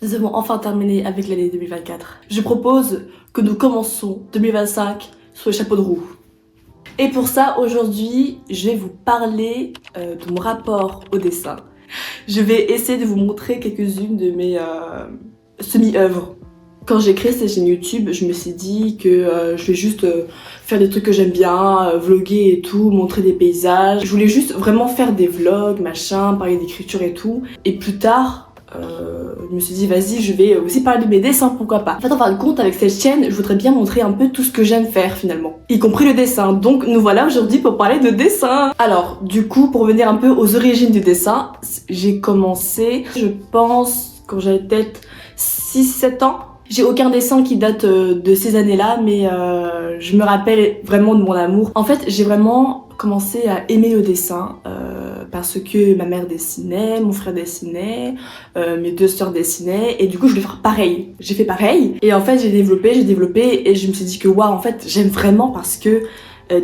Nous avons enfin terminé avec l'année 2024. Je propose que nous commençons 2025 sur le chapeau de roue. Et pour ça, aujourd'hui, je vais vous parler de mon rapport au dessin. Je vais essayer de vous montrer quelques-unes de mes semi-œuvres. Quand j'ai créé cette chaîne YouTube, je me suis dit que je vais juste faire des trucs que j'aime bien, vlogger et tout, montrer des paysages. Je voulais juste vraiment faire des vlogs, machin, parler d'écriture et tout. Et plus tard, je me suis dit vas-y, je vais aussi parler de mes dessins, pourquoi pas. En fait, en fin de compte, avec cette chaîne, je voudrais bien montrer un peu tout ce que j'aime faire finalement, y compris le dessin. Donc nous voilà aujourd'hui pour parler de dessin. Alors du coup, pour revenir un peu aux origines du dessin, j'ai commencé, je pense, quand j'avais peut-être 6-7 ans. J'ai aucun dessin qui date de ces années-là, mais je me rappelle vraiment de mon amour. En fait, j'ai vraiment commencé à aimer le dessin parce que ma mère dessinait, mon frère dessinait, mes deux sœurs dessinaient, et du coup je voulais faire pareil. J'ai fait pareil, et en fait j'ai développé, et je me suis dit que waouh, en fait j'aime vraiment parce que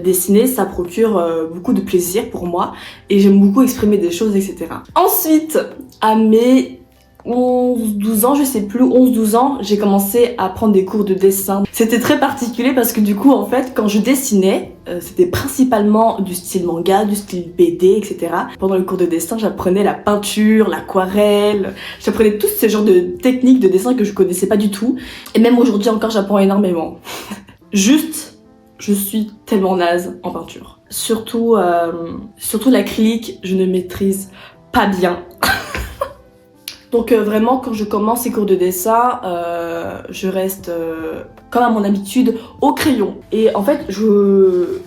dessiner ça procure beaucoup de plaisir pour moi, et j'aime beaucoup exprimer des choses, etc. Ensuite, à mes 11-12 ans, je sais plus, 11-12 ans, j'ai commencé à prendre des cours de dessin. C'était très particulier parce que du coup, en fait, quand je dessinais, c'était principalement du style manga, du style BD, etc. Pendant le cours de dessin, j'apprenais la peinture, l'aquarelle, j'apprenais tous ces genres de techniques de dessin que je connaissais pas du tout. Et même aujourd'hui encore, j'apprends énormément. Juste, je suis tellement naze en peinture. Surtout l'acrylique, je ne maîtrise pas bien. Donc vraiment, quand je commence ces cours de dessin, je reste, comme à mon habitude, au crayon. Et en fait, je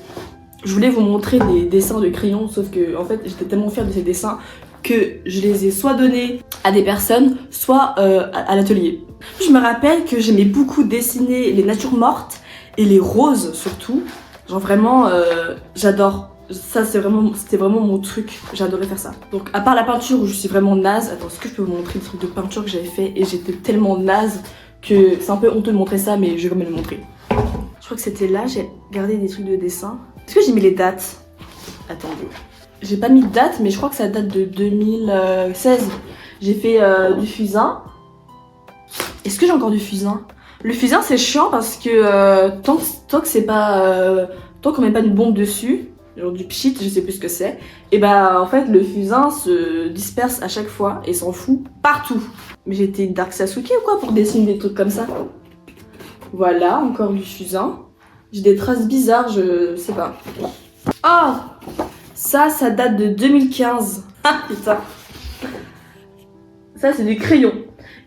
voulais vous montrer des dessins de crayon, sauf que en fait, j'étais tellement fière de ces dessins que je les ai soit donnés à des personnes, soit à l'atelier. Je me rappelle que j'aimais beaucoup dessiner les natures mortes et les roses surtout. Genre vraiment, j'adore. Ça c'était vraiment mon truc, j'adorais faire ça. Donc à part la peinture où je suis vraiment naze, attends, est-ce que je peux vous montrer des trucs de peinture que j'avais fait, et j'étais tellement naze que c'est un peu honteux de montrer ça, mais je vais quand même le montrer. Je crois que c'était là, j'ai gardé des trucs de dessin. Est-ce que j'ai mis les dates? Attendez. J'ai pas mis de date, mais je crois que ça date de 2016. J'ai fait du fusain. Est-ce que j'ai encore du fusain? Le fusain c'est chiant parce que tant que c'est pas... tant qu'on met pas une bombe dessus, genre du pchit, je sais plus ce que c'est, et bah en fait le fusain se disperse à chaque fois et s'en fout partout. Mais j'étais Dark Sasuke ou quoi pour dessiner des trucs comme ça? Voilà, encore du fusain. J'ai des traces bizarres, je sais pas. Oh, ça date de 2015. Ah putain. Ça c'est du crayon.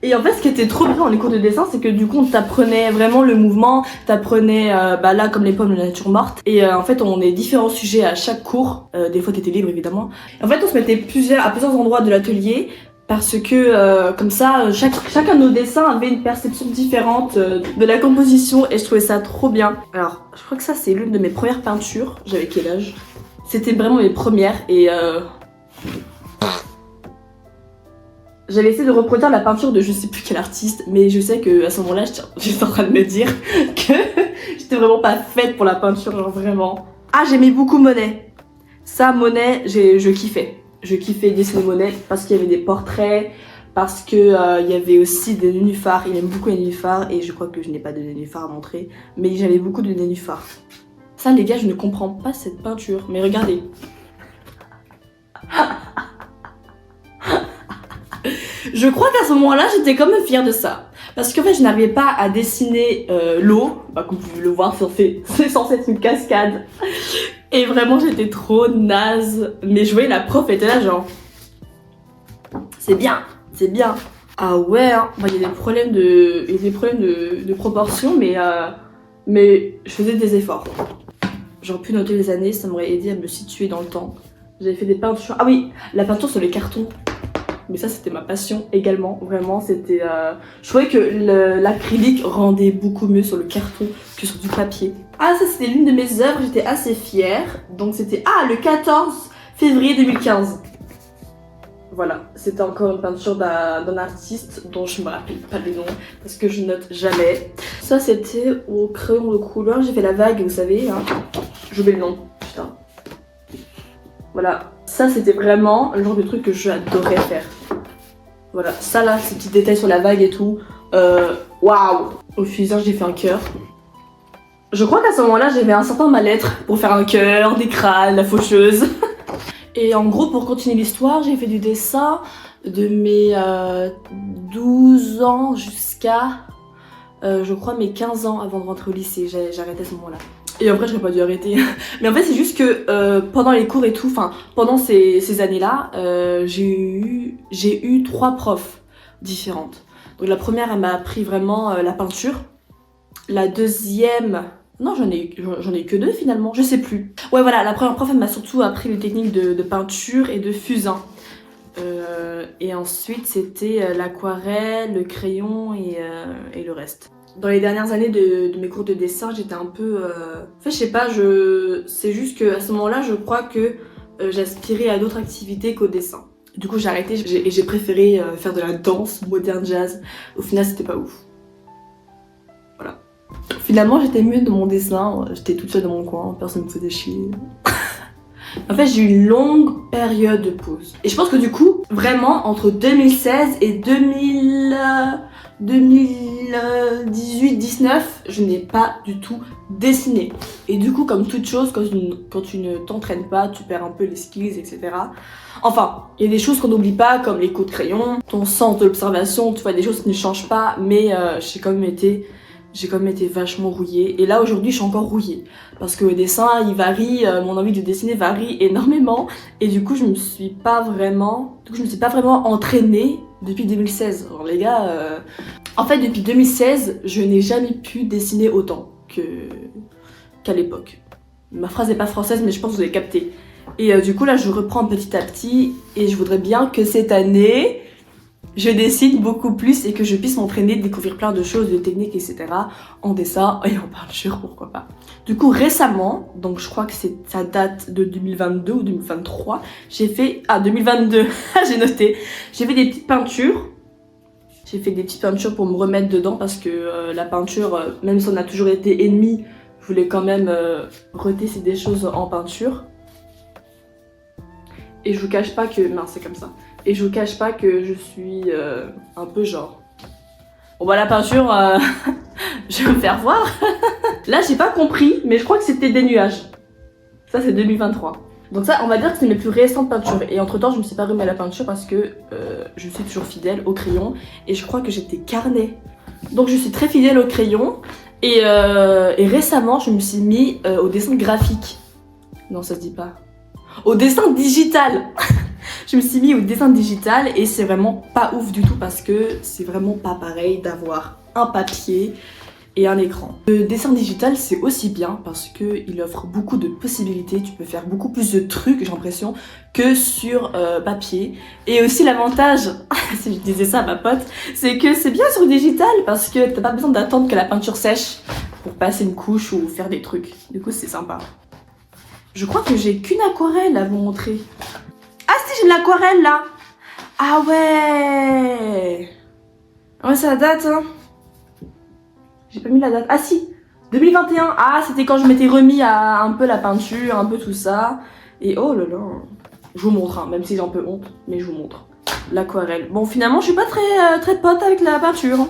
Et en fait, ce qui était trop bien dans les cours de dessin, c'est que du coup, on t'apprenait vraiment le mouvement, t'apprenais, là, comme les pommes de la nature morte. Et en fait, on a différents sujets à chaque cours. Des fois, t'étais libre, évidemment. Et en fait, on se mettait à plusieurs endroits de l'atelier, parce que, comme ça, chacun de nos dessins avait une perception différente de la composition, et je trouvais ça trop bien. Alors, je crois que ça, c'est l'une de mes premières peintures. J'avais quel âge? C'était vraiment mes premières, et j'avais essayé de reproduire la peinture de je sais plus quel artiste, mais je sais que à ce moment-là, j'étais en train de me dire que j'étais vraiment pas faite pour la peinture, genre vraiment. Ah, j'aimais beaucoup Monet. Ça, Monet, je kiffais. Je kiffais dessiner Monet parce qu'il y avait des portraits, parce que il y avait aussi des nénuphars. Il aime beaucoup les nénuphars, et je crois que je n'ai pas de nénuphars à montrer, mais j'avais beaucoup de nénuphars. Ça, les gars, je ne comprends pas cette peinture, mais regardez. Je crois qu'à ce moment-là, j'étais quand même fière de ça. Parce qu'en fait, je n'arrivais pas à dessiner l'eau. Bah, comme vous pouvez le voir, c'est censé être une cascade. Et vraiment, j'étais trop naze. Mais je voyais la prof était là, genre... C'est bien, c'est bien. Ah ouais, hein. Bah, il y a des problèmes de proportion, mais je faisais des efforts. J'aurais pu noter les années, ça m'aurait aidé à me situer dans le temps. J'avais fait des peintures... Ah oui, la peinture sur les cartons. Mais ça, c'était ma passion également, vraiment, c'était... Je trouvais que l'acrylique rendait beaucoup mieux sur le carton que sur du papier. Ah, ça, c'était l'une de mes œuvres, j'étais assez fière. Donc c'était... Ah, le 14 février 2015. Voilà, c'était encore une peinture d'un artiste dont je me rappelle pas le nom, parce que je note jamais. Ça, c'était au crayon de couleur, j'ai fait la vague, vous savez, hein. J'oublie le nom, putain. Voilà, ça c'était vraiment le genre de truc que j'adorais faire. Voilà, ça là, ces petits détails sur la vague et tout. Waouh. Au fusain, j'ai fait un cœur. Je crois qu'à ce moment-là, j'avais un certain mal-être pour faire un cœur, des crânes, la faucheuse. Et en gros, pour continuer l'histoire, j'ai fait du dessin de mes 12 ans jusqu'à, je crois, mes 15 ans avant de rentrer au lycée. J'ai arrêté à ce moment-là. Et après, j'aurais pas dû arrêter. Mais en fait, c'est juste que pendant les cours et tout, enfin, pendant ces années-là, j'ai eu 3 profs différentes. Donc la première, elle m'a appris vraiment la peinture. La deuxième... Non, j'en ai eu que 2 finalement, je sais plus. Ouais, voilà, la première prof, elle m'a surtout appris les techniques de peinture et de fusain. Et ensuite, c'était l'aquarelle, le crayon et le reste. Dans les dernières années de mes cours de dessin, j'étais un peu... En fait, je sais pas, c'est juste qu'à ce moment-là, je crois que j'aspirais à d'autres activités qu'au dessin. Du coup, j'ai arrêté et j'ai préféré faire de la danse, moderne jazz. Au final, c'était pas ouf. Voilà. Finalement, j'étais mieux dans mon dessin. J'étais toute seule dans mon coin, personne me faisait chier. En fait, j'ai eu une longue période de pause. Et je pense que du coup, vraiment, entre 2016 et 2018-19, je n'ai pas du tout dessiné. Et du coup, comme toute chose, quand tu ne t'entraînes pas, tu perds un peu les skills, etc. Enfin, il y a des choses qu'on n'oublie pas, comme les coups de crayon, ton sens de l'observation, tu vois, des choses qui ne changent pas, mais j'ai quand même été vachement rouillée. Et là, aujourd'hui, je suis encore rouillée. Parce que le dessin, il varie, mon envie de dessiner varie énormément. Et du coup, je me suis pas vraiment entraînée depuis 2016. Alors les gars, en fait, depuis 2016, je n'ai jamais pu dessiner autant qu'à l'époque. Ma phrase n'est pas française, mais je pense que vous avez capté. Et du coup, là, je reprends petit à petit. Et je voudrais bien que cette année... je dessine beaucoup plus et que je puisse m'entraîner, découvrir plein de choses, de techniques, etc. en dessin et en peinture, pourquoi pas. Du coup, récemment, donc je crois que ça date de 2022 ou 2023, j'ai fait... Ah, 2022, j'ai noté. J'ai fait des petites peintures. J'ai fait des petites peintures pour me remettre dedans parce que la peinture, même si on a toujours été ennemis, je voulais quand même retester des choses en peinture. Et je vous cache pas que... Non, c'est comme ça. Et je vous cache pas que je suis un peu genre... Bon bah la peinture, je vais me faire voir. Là j'ai pas compris, mais je crois que c'était des nuages. Ça c'est 2023. Donc ça, on va dire que c'est mes plus récentes peintures. Et entre temps, je me suis pas remis à la peinture parce que je suis toujours fidèle au crayon. Et je crois que j'étais carnet. Donc je suis très fidèle au crayon. Et récemment, je me suis mis au dessin graphique. Non, ça se dit pas. Au dessin digital. Je me suis mis au dessin digital et c'est vraiment pas ouf du tout parce que c'est vraiment pas pareil d'avoir un papier et un écran. Le dessin digital c'est aussi bien parce qu'il offre beaucoup de possibilités, tu peux faire beaucoup plus de trucs j'ai l'impression que sur papier. Et aussi l'avantage, si je disais ça à ma pote, c'est que c'est bien sur digital parce que t'as pas besoin d'attendre que la peinture sèche pour passer une couche ou faire des trucs. Du coup c'est sympa. Je crois que j'ai qu'une aquarelle à vous montrer. Ah si, j'ai de l'aquarelle là. Ah ouais. Ouais, ça date hein. J'ai pas mis la date. Ah si, 2021. Ah, c'était quand je m'étais remis à un peu la peinture, un peu tout ça. Et oh là là. Je vous montre, hein, même si j'ai un peu honte, mais je vous montre. L'aquarelle. Bon, finalement, je suis pas très pote avec la peinture.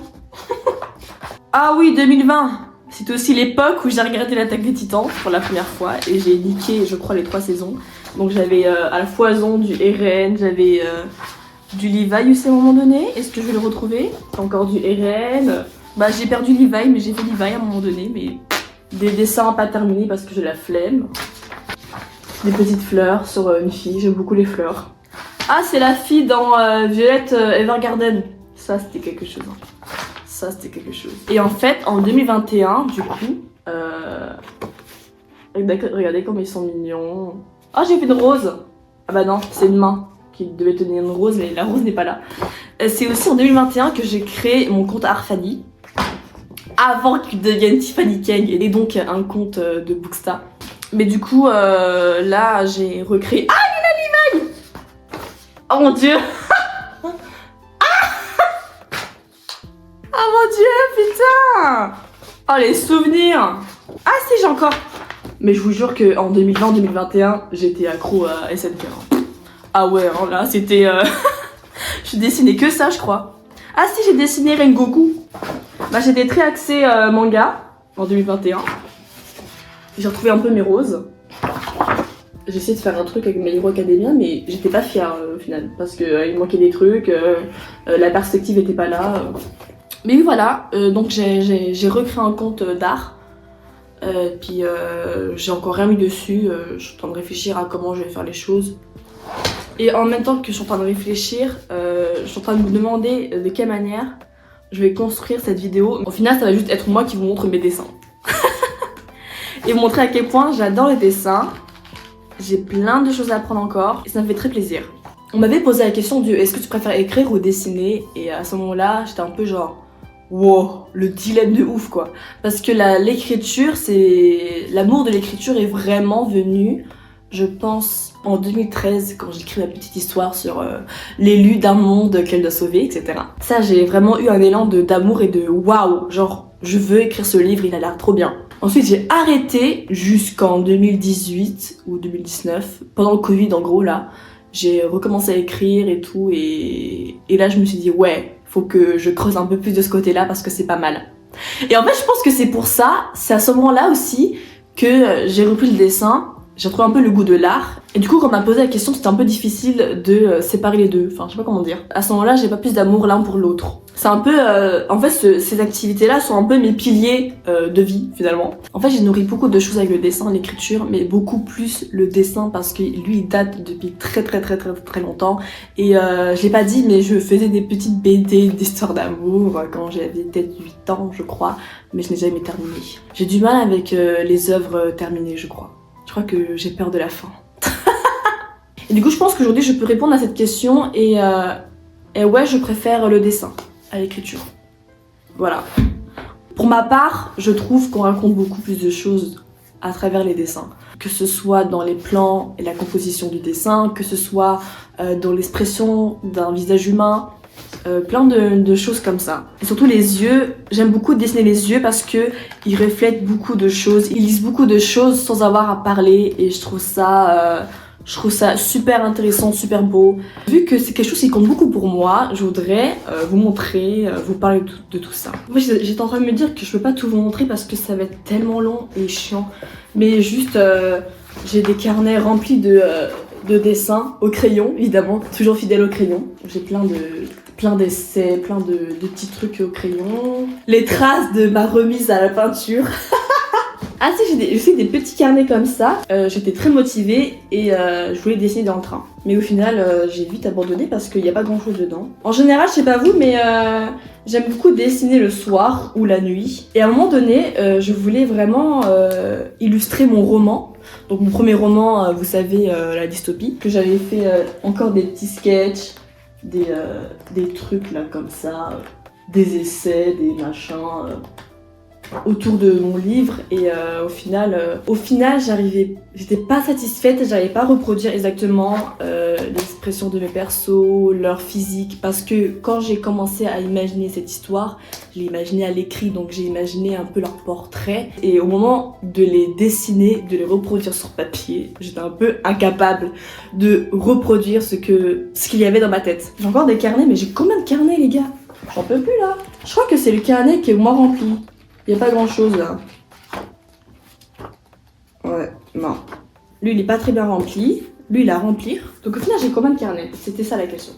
Ah oui, 2020. C'était aussi l'époque où j'ai regardé l'Attaque des Titans pour la première fois. Et j'ai niqué, je crois, les 3 saisons. Donc j'avais à la foison du Eren, j'avais du Levi aussi à un moment donné. Est-ce que je vais le retrouver? Encore du Eren. Bah j'ai perdu Levi, mais j'ai fait Levi à un moment donné. Mais des dessins pas terminés parce que j'ai la flemme. Des petites fleurs sur une fille, j'aime beaucoup les fleurs. Ah c'est la fille dans Violet Evergarden. Ça c'était quelque chose. Hein. Ça c'était quelque chose. Et en fait en 2021 du coup... regardez comme ils sont mignons. Ah, j'ai fait une rose. Ah bah non, c'est une main qui devait tenir une rose, mais la rose n'est pas là. C'est aussi en 2021 que j'ai créé mon compte Arfani. Avant qu'il devienne Tiffany Kang, et donc un compte de Booksta. Mais du coup, là, j'ai recréé... Ah, Lina Levi. Oh mon dieu. Oh mon dieu, putain. Oh, les souvenirs. Ah si, j'ai encore... Mais je vous jure qu'en 2020-2021, j'étais accro à SNK. Ah ouais, alors là, c'était... Je dessinais que ça, je crois. Ah si, j'ai dessiné Rengoku. Bah, j'étais très axée manga en 2021. J'ai retrouvé un peu mes roses. J'ai essayé de faire un truc avec My Hero Academia, mais j'étais pas fière au final. Parce qu'il manquait des trucs, la perspective était pas là. Mais oui, voilà, donc j'ai recréé un compte d'art. Puis j'ai encore rien mis dessus. Je suis en train de réfléchir à comment je vais faire les choses. Et en même temps que je suis en train de réfléchir, je suis en train de me demander de quelle manière je vais construire cette vidéo. Au final, ça va juste être moi qui vous montre mes dessins. Et vous montrer à quel point j'adore les dessins. J'ai plein de choses à apprendre encore et ça me fait très plaisir. On m'avait posé la question de est-ce que tu préfères écrire ou dessiner? Et à ce moment-là, j'étais un peu genre wow, le dilemme de ouf quoi. Parce que l'écriture, c'est... L'amour de l'écriture est vraiment venu, je pense, en 2013 quand j'écris ma petite histoire sur l'élu d'un monde qu'elle doit sauver, etc. Ça, j'ai vraiment eu un élan d'amour et de waouh, genre je veux écrire ce livre, il a l'air trop bien. Ensuite, j'ai arrêté jusqu'en 2018 ou 2019, pendant le Covid en gros là. J'ai recommencé à écrire et tout et là je me suis dit ouais, faut que je creuse un peu plus de ce côté-là parce que c'est pas mal. Et en fait, je pense que c'est pour ça, c'est à ce moment-là aussi que j'ai repris le dessin. J'ai retrouvé un peu le goût de l'art. Et du coup, quand on m'a posé la question, c'était un peu difficile de séparer les deux. Enfin, je sais pas comment dire. À ce moment-là, j'ai pas plus d'amour l'un pour l'autre. C'est un peu... en fait, ces activités-là sont un peu mes piliers de vie, finalement. En fait, j'ai nourri beaucoup de choses avec le dessin, l'écriture, mais beaucoup plus le dessin parce que lui, il date depuis très longtemps. Et je l'ai pas dit, mais je faisais des petites BD d'histoires d'amour quand j'avais peut-être 8 ans, je crois. Mais je n'ai jamais terminé. J'ai du mal avec les œuvres terminées, je crois. Je crois que j'ai peur de la fin. Et du coup, je pense qu'aujourd'hui, je peux répondre à cette question et ouais, je préfère le dessin à l'écriture. Voilà. Pour ma part, je trouve qu'on raconte beaucoup plus de choses à travers les dessins. Que ce soit dans les plans et la composition du dessin, que ce soit dans l'expression d'un visage humain, plein de choses comme ça. Et surtout les yeux, j'aime beaucoup dessiner les yeux parce que ils reflètent beaucoup de choses, ils disent beaucoup de choses sans avoir à parler et je trouve ça super intéressant, super beau. Vu que c'est quelque chose qui compte beaucoup pour moi, je voudrais vous montrer, vous parler de tout ça. Moi j'étais en train de me dire que je peux pas tout vous montrer parce que ça va être tellement long et chiant. Mais juste, j'ai des carnets remplis de dessins au crayon, évidemment, toujours fidèle au crayon. J'ai plein d'essais, plein de petits trucs au crayon. Les traces de ma remise à la peinture. Ah si, j'ai aussi des petits carnets comme ça. J'étais très motivée et je voulais dessiner dans le train. Mais au final, j'ai vite abandonné parce qu'il n'y a pas grand chose dedans. En général, je sais pas vous, mais j'aime beaucoup dessiner le soir ou la nuit. Et à un moment donné, je voulais vraiment illustrer mon roman. Donc mon premier roman, vous savez, la dystopie. Que j'avais fait encore des petits sketchs, des trucs là comme ça, des essais, des machins autour de mon livre et au final j'étais pas satisfaite, j'arrivais pas à reproduire exactement l'expression de mes persos, leur physique parce que quand j'ai commencé à imaginer cette histoire, je l'ai imaginée à l'écrit donc j'ai imaginé un peu leur portrait et au moment de les dessiner, de les reproduire sur papier, j'étais un peu incapable de reproduire ce qu'il y avait dans ma tête. J'ai encore des carnets mais j'ai combien de carnets les gars? J'en peux plus là. Je crois que c'est le carnet qui est moins rempli. Il n'y a pas grand chose là. Ouais, non. Lui il est pas très bien rempli. Lui il a à remplir. Donc au final j'ai combien de carnets? C'était ça la question.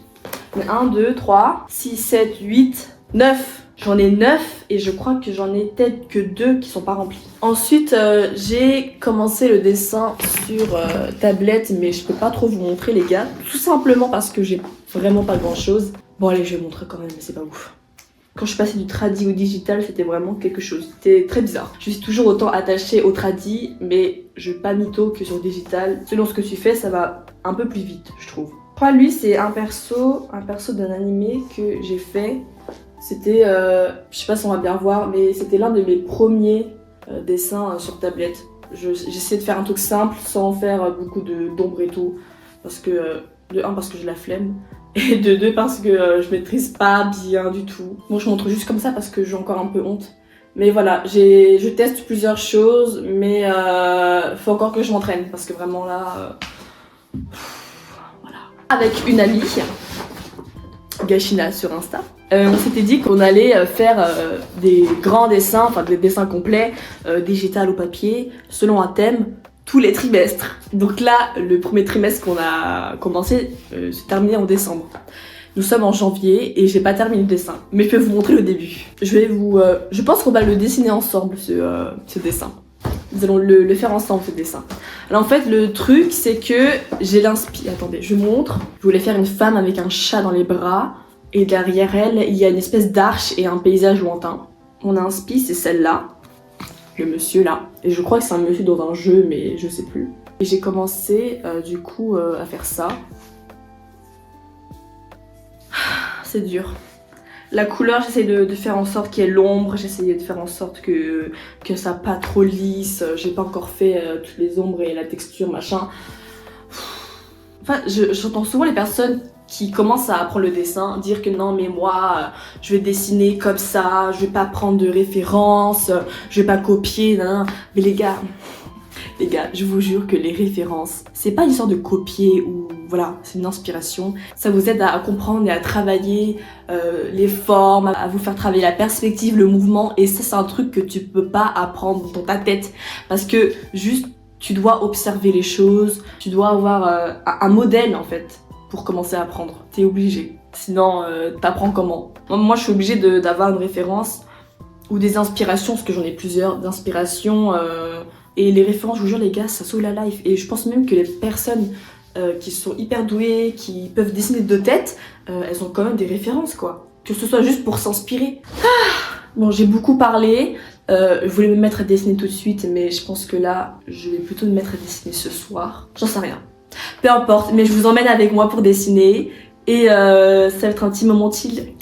1, 2, 3, 6, 7, 8, 9. J'en ai 9 et je crois que j'en ai peut-être que 2 qui sont pas remplis. Ensuite j'ai commencé le dessin sur tablette mais je peux pas trop vous montrer les gars. Tout simplement parce que j'ai vraiment pas grand chose. Bon allez je vais vous montrer quand même mais c'est pas ouf. Quand je suis passée du tradi au digital, c'était vraiment quelque chose. C'était très bizarre. Je suis toujours autant attachée au tradi, mais je vais pas mytho que sur digital. Selon ce que tu fais, ça va un peu plus vite, je trouve. Je crois lui, c'est un perso d'un animé que j'ai fait. C'était, je sais pas si on va bien voir, mais c'était l'un de mes premiers dessins sur tablette. J'essayais de faire un truc simple, sans faire beaucoup d'ombre et tout. Parce que, de 1, parce que j'ai la flemme. Et de 2 parce que je maîtrise pas bien du tout. Bon je montre juste comme ça parce que j'ai encore un peu honte. Mais voilà, je teste plusieurs choses mais faut encore que je m'entraîne parce que vraiment là... voilà. Avec une amie, Gachina sur Insta. On s'était dit qu'on allait faire des grands dessins, enfin des dessins complets, digital ou papier, selon un thème, tous les trimestres. Donc là, le premier trimestre qu'on a commencé s'est terminé en décembre. Nous sommes en janvier et j'ai pas terminé le dessin, mais je peux vous montrer le début. Je pense qu'on va le dessiner ensemble, ce dessin. Nous allons le faire ensemble, ce dessin. Alors en fait, le truc, c'est que j'ai l'inspi... Attendez, je vous montre. Je voulais faire une femme avec un chat dans les bras. Et derrière elle, il y a une espèce d'arche et un paysage lointain. Mon inspi, c'est celle-là. Le monsieur là. Et je crois que c'est un monsieur dans un jeu, mais je sais plus. Et j'ai commencé, du coup, à faire ça. C'est dur. La couleur, j'essaie de faire en sorte qu'il y ait l'ombre, j'essaie de faire en sorte que ça pas trop lisse. J'ai pas encore fait toutes les ombres et la texture, machin. Enfin, j'entends souvent les personnes qui commencent à apprendre le dessin dire que non mais moi je vais dessiner comme ça, je vais pas prendre de références, je vais pas copier, nan. Mais les gars, je vous jure que les références, c'est pas une sorte de copier ou voilà, c'est une inspiration. Ça vous aide à comprendre et à travailler les formes, à vous faire travailler la perspective, le mouvement. Et ça, c'est un truc que tu peux pas apprendre dans ta tête. Parce que juste, tu dois observer les choses, tu dois avoir un modèle en fait pour commencer à apprendre. T'es obligé. Sinon, t'apprends comment? Moi, je suis obligée d'avoir une référence ou des inspirations, parce que j'en ai plusieurs, d'inspirations. Et les références, je vous jure les gars, ça sauve la life. Et je pense même que les personnes qui sont hyper douées, qui peuvent dessiner de tête, elles ont quand même des références quoi. Que ce soit juste pour s'inspirer. Bon, j'ai beaucoup parlé. Je voulais me mettre à dessiner tout de suite, mais je pense que là, je vais plutôt me mettre à dessiner ce soir. J'en sais rien. Peu importe, mais je vous emmène avec moi pour dessiner. Et ça va être un petit moment chill